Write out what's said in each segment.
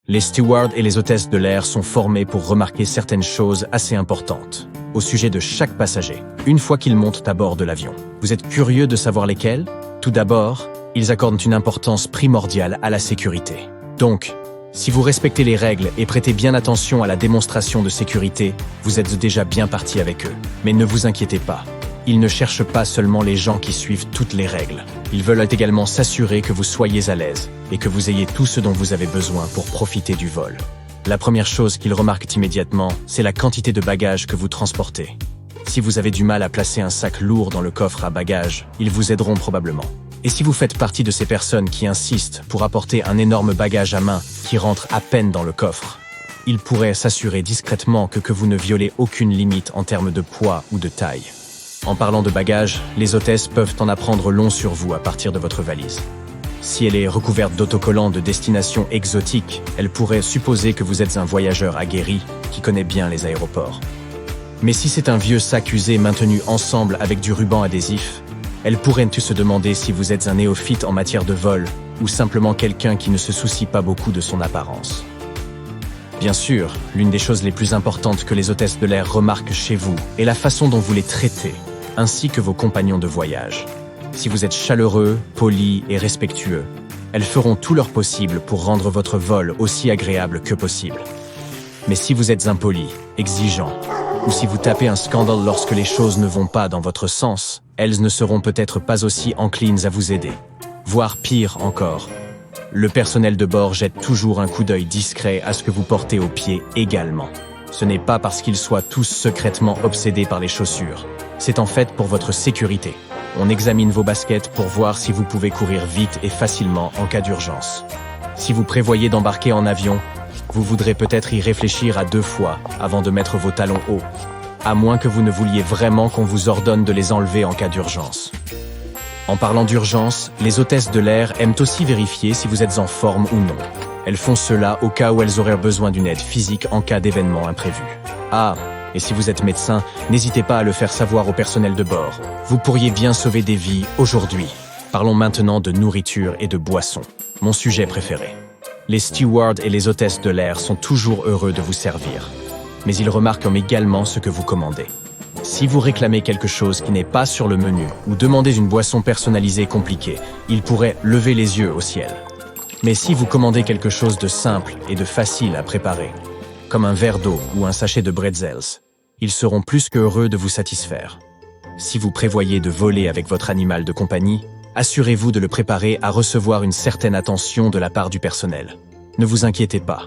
Les stewards et les hôtesses de l'air sont formés pour remarquer certaines choses assez importantes au sujet de chaque passager, une fois qu'ils montent à bord de l'avion. Vous êtes curieux de savoir lesquels? Tout d'abord, ils accordent une importance primordiale à la sécurité. Donc, si vous respectez les règles et prêtez bien attention à la démonstration de sécurité, vous êtes déjà bien parti avec eux. Mais ne vous inquiétez pas. Ils ne cherchent pas seulement les gens qui suivent toutes les règles. Ils veulent également s'assurer que vous soyez à l'aise et que vous ayez tout ce dont vous avez besoin pour profiter du vol. La première chose qu'ils remarquent immédiatement, c'est la quantité de bagages que vous transportez. Si vous avez du mal à placer un sac lourd dans le coffre à bagages, ils vous aideront probablement. Et si vous faites partie de ces personnes qui insistent pour apporter un énorme bagage à main qui rentre à peine dans le coffre, ils pourraient s'assurer discrètement que vous ne violez aucune limite en termes de poids ou de taille. En parlant de bagages, les hôtesses peuvent en apprendre long sur vous à partir de votre valise. Si elle est recouverte d'autocollants de destination exotique, elle pourrait supposer que vous êtes un voyageur aguerri qui connaît bien les aéroports. Mais si c'est un vieux sac usé maintenu ensemble avec du ruban adhésif, elle pourrait se demander si vous êtes un néophyte en matière de vol ou simplement quelqu'un qui ne se soucie pas beaucoup de son apparence. Bien sûr, l'une des choses les plus importantes que les hôtesses de l'air remarquent chez vous est la façon dont vous les traitez, ainsi que vos compagnons de voyage. Si vous êtes chaleureux, poli et respectueux, elles feront tout leur possible pour rendre votre vol aussi agréable que possible. Mais si vous êtes impoli, exigeant, ou si vous tapez un scandale lorsque les choses ne vont pas dans votre sens, elles ne seront peut-être pas aussi enclines à vous aider. Voire pire encore. Le personnel de bord jette toujours un coup d'œil discret à ce que vous portez aux pieds également. Ce n'est pas parce qu'ils soient tous secrètement obsédés par les chaussures. C'est en fait pour votre sécurité. On examine vos baskets pour voir si vous pouvez courir vite et facilement en cas d'urgence. Si vous prévoyez d'embarquer en avion, vous voudrez peut-être y réfléchir à 2 fois avant de mettre vos talons hauts, à moins que vous ne vouliez vraiment qu'on vous ordonne de les enlever en cas d'urgence. En parlant d'urgence, les hôtesses de l'air aiment aussi vérifier si vous êtes en forme ou non. Elles font cela au cas où elles auraient besoin d'une aide physique en cas d'événement imprévu. Ah, et si vous êtes médecin, n'hésitez pas à le faire savoir au personnel de bord. Vous pourriez bien sauver des vies aujourd'hui. Parlons maintenant de nourriture et de boissons, mon sujet préféré. Les stewards et les hôtesses de l'air sont toujours heureux de vous servir. Mais ils remarquent également ce que vous commandez. Si vous réclamez quelque chose qui n'est pas sur le menu ou demandez une boisson personnalisée compliquée, ils pourraient lever les yeux au ciel. Mais si vous commandez quelque chose de simple et de facile à préparer, comme un verre d'eau ou un sachet de bretzels, ils seront plus qu'heureux de vous satisfaire. Si vous prévoyez de voler avec votre animal de compagnie, assurez-vous de le préparer à recevoir une certaine attention de la part du personnel. Ne vous inquiétez pas.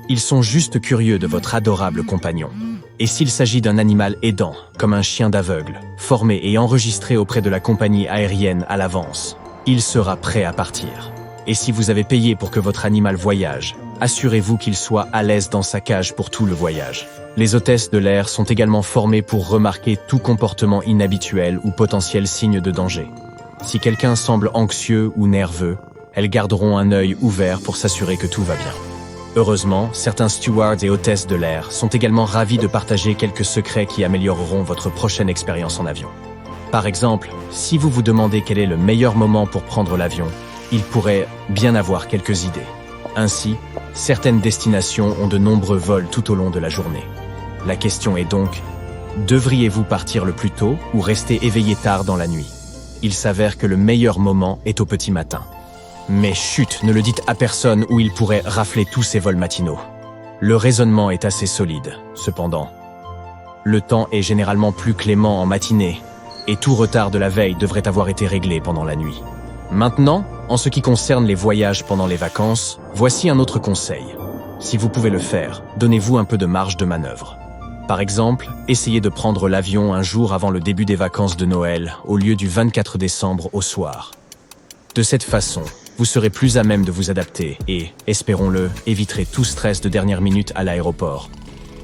Ils sont juste curieux de votre adorable compagnon. Et s'il s'agit d'un animal aidant, comme un chien d'aveugle, formé et enregistré auprès de la compagnie aérienne à l'avance, il sera prêt à partir. Et si vous avez payé pour que votre animal voyage, assurez-vous qu'il soit à l'aise dans sa cage pour tout le voyage. Les hôtesses de l'air sont également formées pour remarquer tout comportement inhabituel ou potentiel signe de danger. Si quelqu'un semble anxieux ou nerveux, elles garderont un œil ouvert pour s'assurer que tout va bien. Heureusement, certains stewards et hôtesses de l'air sont également ravis de partager quelques secrets qui amélioreront votre prochaine expérience en avion. Par exemple, si vous vous demandez quel est le meilleur moment pour prendre l'avion, il pourrait bien avoir quelques idées. Ainsi, certaines destinations ont de nombreux vols tout au long de la journée. La question est donc, devriez-vous partir le plus tôt ou rester éveillé tard dans la nuit? Il s'avère que le meilleur moment est au petit matin. Mais chut, ne le dites à personne ou il pourrait rafler tous ces vols matinaux. Le raisonnement est assez solide, cependant. Le temps est généralement plus clément en matinée, et tout retard de la veille devrait avoir été réglé pendant la nuit. Maintenant, en ce qui concerne les voyages pendant les vacances, voici un autre conseil. Si vous pouvez le faire, donnez-vous un peu de marge de manœuvre. Par exemple, essayez de prendre l'avion un jour avant le début des vacances de Noël, au lieu du 24 décembre au soir. De cette façon, vous serez plus à même de vous adapter et, espérons-le, éviterez tout stress de dernière minute à l'aéroport.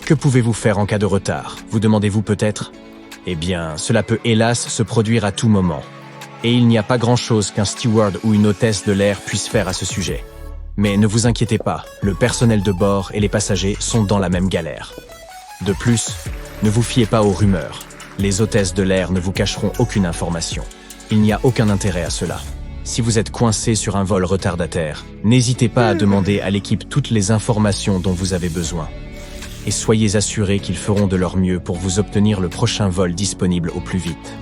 Que pouvez-vous faire en cas de retard, vous demandez-vous peut-être? Eh bien, cela peut hélas se produire à tout moment. Et il n'y a pas grand-chose qu'un steward ou une hôtesse de l'air puisse faire à ce sujet. Mais ne vous inquiétez pas, le personnel de bord et les passagers sont dans la même galère. De plus, ne vous fiez pas aux rumeurs. Les hôtesses de l'air ne vous cacheront aucune information. Il n'y a aucun intérêt à cela. Si vous êtes coincé sur un vol retardataire, n'hésitez pas à demander à l'équipe toutes les informations dont vous avez besoin. Et soyez assurés qu'ils feront de leur mieux pour vous obtenir le prochain vol disponible au plus vite.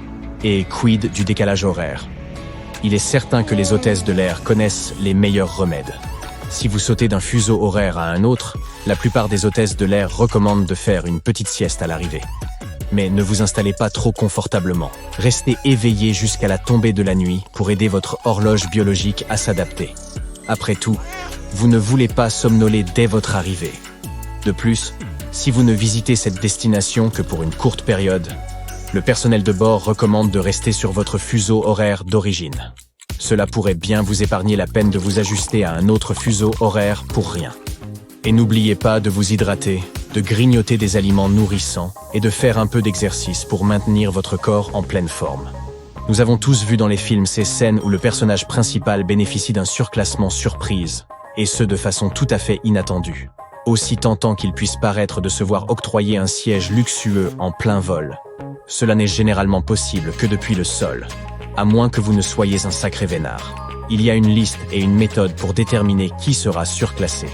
Et quid du décalage horaire? Il est certain que les hôtesses de l'air connaissent les meilleurs remèdes. Si vous sautez d'un fuseau horaire à un autre, la plupart des hôtesses de l'air recommandent de faire une petite sieste à l'arrivée. Mais ne vous installez pas trop confortablement. Restez éveillé jusqu'à la tombée de la nuit pour aider votre horloge biologique à s'adapter. Après tout, vous ne voulez pas somnoler dès votre arrivée. De plus, si vous ne visitez cette destination que pour une courte période, le personnel de bord recommande de rester sur votre fuseau horaire d'origine. Cela pourrait bien vous épargner la peine de vous ajuster à un autre fuseau horaire pour rien. Et n'oubliez pas de vous hydrater, de grignoter des aliments nourrissants et de faire un peu d'exercice pour maintenir votre corps en pleine forme. Nous avons tous vu dans les films ces scènes où le personnage principal bénéficie d'un surclassement surprise, et ce de façon tout à fait inattendue. Aussi tentant qu'il puisse paraître de se voir octroyer un siège luxueux en plein vol. Cela n'est généralement possible que depuis le sol, à moins que vous ne soyez un sacré vénard. Il y a une liste et une méthode pour déterminer qui sera surclassé.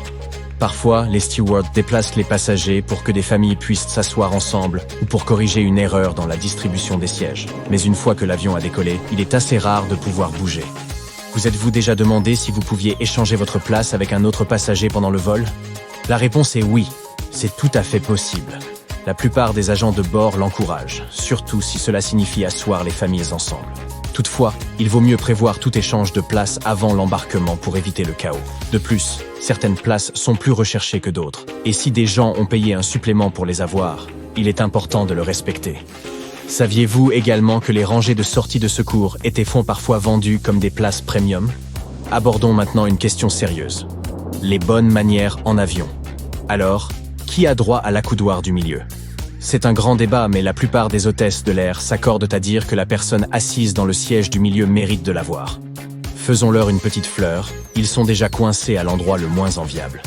Parfois, les stewards déplacent les passagers pour que des familles puissent s'asseoir ensemble ou pour corriger une erreur dans la distribution des sièges. Mais une fois que l'avion a décollé, il est assez rare de pouvoir bouger. Vous êtes-vous déjà demandé si vous pouviez échanger votre place avec un autre passager pendant le vol? La réponse est oui, c'est tout à fait possible. La plupart des agents de bord l'encouragent, surtout si cela signifie asseoir les familles ensemble. Toutefois, il vaut mieux prévoir tout échange de places avant l'embarquement pour éviter le chaos. De plus, certaines places sont plus recherchées que d'autres, et si des gens ont payé un supplément pour les avoir, il est important de le respecter. Saviez-vous également que les rangées de sortie de secours font parfois vendues comme des places premium? Abordons maintenant une question sérieuse. Les bonnes manières en avion. Alors, qui a droit à l'accoudoir du milieu? C'est un grand débat, mais la plupart des hôtesses de l'air s'accordent à dire que la personne assise dans le siège du milieu mérite de l'avoir. Faisons-leur une petite fleur, ils sont déjà coincés à l'endroit le moins enviable.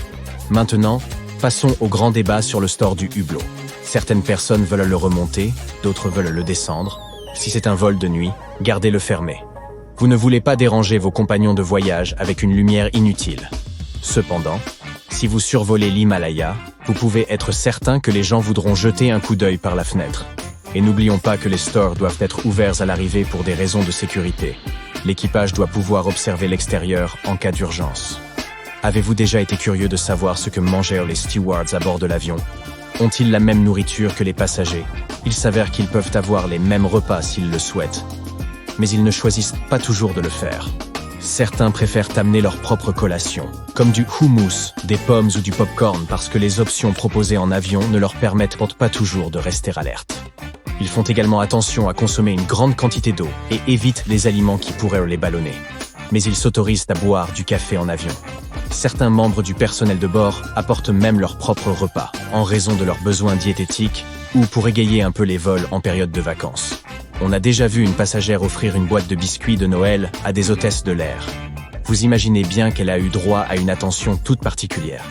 Maintenant, passons au grand débat sur le store du hublot. Certaines personnes veulent le remonter, d'autres veulent le descendre. Si c'est un vol de nuit, gardez-le fermé. Vous ne voulez pas déranger vos compagnons de voyage avec une lumière inutile. Cependant, si vous survolez l'Himalaya, vous pouvez être certain que les gens voudront jeter un coup d'œil par la fenêtre. Et n'oublions pas que les stores doivent être ouverts à l'arrivée pour des raisons de sécurité. L'équipage doit pouvoir observer l'extérieur en cas d'urgence. Avez-vous déjà été curieux de savoir ce que mangèrent les stewards à bord de l'avion? Ont-ils la même nourriture que les passagers? Il s'avère qu'ils peuvent avoir les mêmes repas s'ils le souhaitent. Mais ils ne choisissent pas toujours de le faire. Certains préfèrent amener leur propre collation, comme du houmous, des pommes ou du popcorn parce que les options proposées en avion ne leur permettent pas toujours de rester alertes. Ils font également attention à consommer une grande quantité d'eau et évitent les aliments qui pourraient les ballonner. Mais ils s'autorisent à boire du café en avion. Certains membres du personnel de bord apportent même leur propre repas, en raison de leurs besoins diététiques ou pour égayer un peu les vols en période de vacances. On a déjà vu une passagère offrir une boîte de biscuits de Noël à des hôtesses de l'air. Vous imaginez bien qu'elle a eu droit à une attention toute particulière.